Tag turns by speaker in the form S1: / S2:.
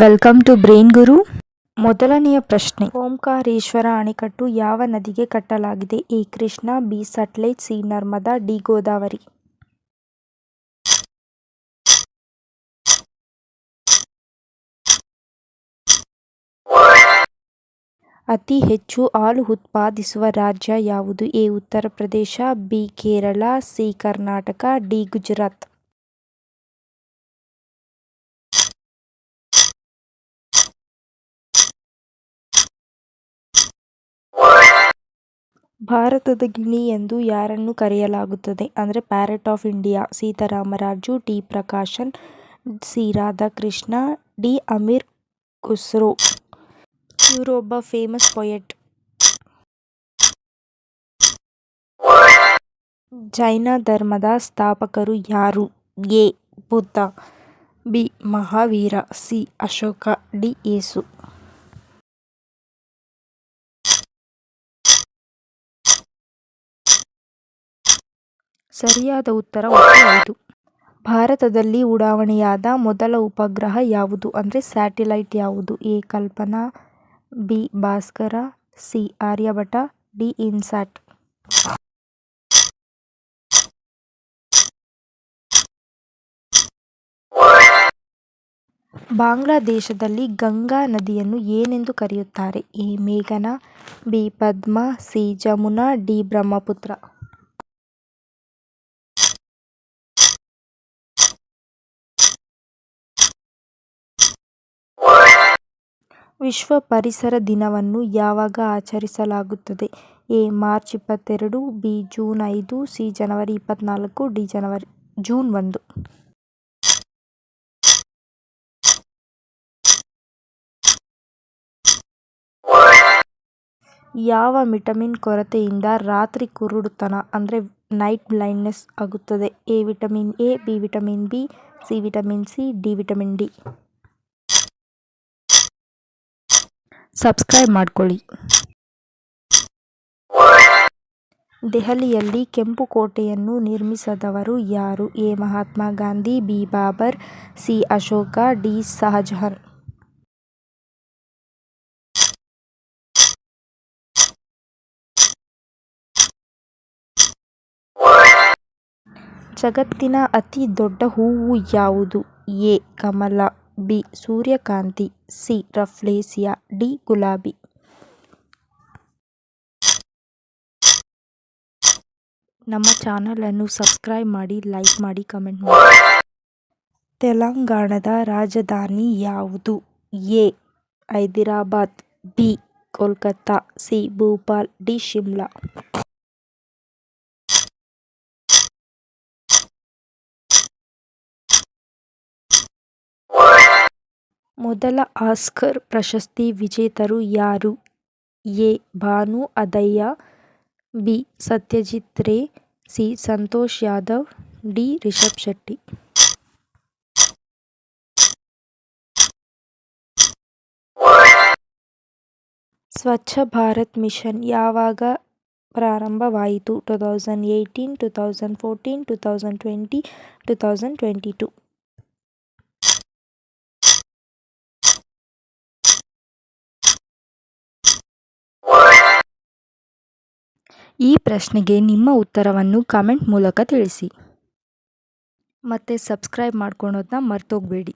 S1: Welcome to brain ಗುರು. ಮೊದಲನೆಯ ಪ್ರಶ್ನೆ, ಓಂಕಾರೇಶ್ವರ ಅಣೆಕಟ್ಟು ಯಾವ ನದಿಗೆ ಕಟ್ಟಲಾಗಿದೆ? A Krishna, B Sutlej, C Narmada, D Godavari. ಅತಿ ಹೆಚ್ಚು ಹಾಲು ಉತ್ಪಾದಿಸುವ ರಾಜ್ಯ ಯಾವುದು? A Uttar Pradesh, B Kerala, C Karnataka, D Gujarat. ಭಾರತದ ಗಿಣಿ ಎಂದು ಯಾರನ್ನು ಕರೆಯಲಾಗುತ್ತದೆ? ಅಂದರೆ parrot of India. Sitaramaraju, T Prakashan, C Radhakrishna, D Amir Khusro. ಇವರು ಒಬ್ಬ ಫೇಮಸ್ ಪೊಯೆಟ್. ಜೈನ ಧರ್ಮದ ಸ್ಥಾಪಕರು ಯಾರು? A Buddha, B Mahavira, C Ashoka, D Yesu. ಸರಿಯಾದ ಉತ್ತರ 5. ಭಾರತದಲ್ಲಿ ಉಡಾವಣೆಯಾದ ಮೊದಲ ಉಪಗ್ರಹ ಯಾವುದು? ಅಂದರೆ ಸ್ಯಾಟಿಲೈಟ್ ಯಾವುದು? A Kalpana, B Bhaskara, C Aryabhata, D INSAT. ಬಾಂಗ್ಲಾದೇಶದಲ್ಲಿ ಗಂಗಾ ನದಿಯನ್ನು ಏನೆಂದು ಕರೆಯುತ್ತಾರೆ? ಎ ಮೇಘನಾ, B Padma, C Jamuna, D Brahmaputra. ವಿಶ್ವ ಪರಿಸರ ದಿನವನ್ನು ಯಾವಾಗ ಆಚರಿಸಲಾಗುತ್ತದೆ? A March 22, B June 5, C ಜನವರಿ 24, ಡಿ ಜೂನ್ 1. ಯಾವ ವಿಟಮಿನ್ ಕೊರತೆಯಿಂದ ರಾತ್ರಿ ಕುರುಡುತನ ಅಂದರೆ ನೈಟ್ ಬ್ಲೈಂಡ್ನೆಸ್ ಆಗುತ್ತದೆ? A vitamin A, B vitamin B, C vitamin C, D vitamin D. Subscribe ಮಾಡ್ಕೊಳ್ಳಿ. ದೆಹಲಿಯಲ್ಲಿ ಕೆಂಪು ಕೋಟೆಯನ್ನು ನಿರ್ಮಿಸಿದವರು ಯಾರು? A Mahatma Gandhi, B Babur, C Ashoka, D Shahjahan. ಜಗತ್ತಿನ ಅತಿ ದೊಡ್ಡ ಹೂವು ಯಾವುದು? ಎ ಕಮಲ, ಬಿ ಸೂರ್ಯಕಾಂತಿ, ಸಿ ರಫ್ಲೇಸಿಯಾ, ಡಿ ಗುಲಾಬಿ. ನಮ್ಮ ಚಾನಲನ್ನು ಸಬ್ಸ್ಕ್ರೈಬ್ ಮಾಡಿ, ಲೈಕ್ ಮಾಡಿ, ಕಮೆಂಟ್ ಮಾಡಿ. ತೆಲಂಗಾಣದ ರಾಜಧಾನಿ ಯಾವುದು? A Hyderabad, B Kolkata, C Bhopal, D Shimla. ಮೊದಲ ಆಸ್ಕರ್ ಪ್ರಶಸ್ತಿ ವಿಜೇತರು ಯಾರು? ಎ ಭಾನು ಅದಯ್ಯ, ಬಿ ಸತ್ಯಜಿತ್ ರೇ, C Santosh Yadav, D Rishabh Shetty. Swachh Bharat mission ಯಾವಾಗ ಪ್ರಾರಂಭವಾಯಿತು? 2018, 2014, 2020, 2022. ಈ ಪ್ರಶ್ನೆಗೆ ನಿಮ್ಮ ಉತ್ತರವನ್ನು ಕಮೆಂಟ್ ಮೂಲಕ ತಿಳಿಸಿ. ಮತ್ತೆ ಸಬ್ಸ್ಕ್ರೈಬ್ ಮಾಡ್ಕೊಳೋದನ್ನ ಮರ್ತೋಗ್ಬೇಡಿ.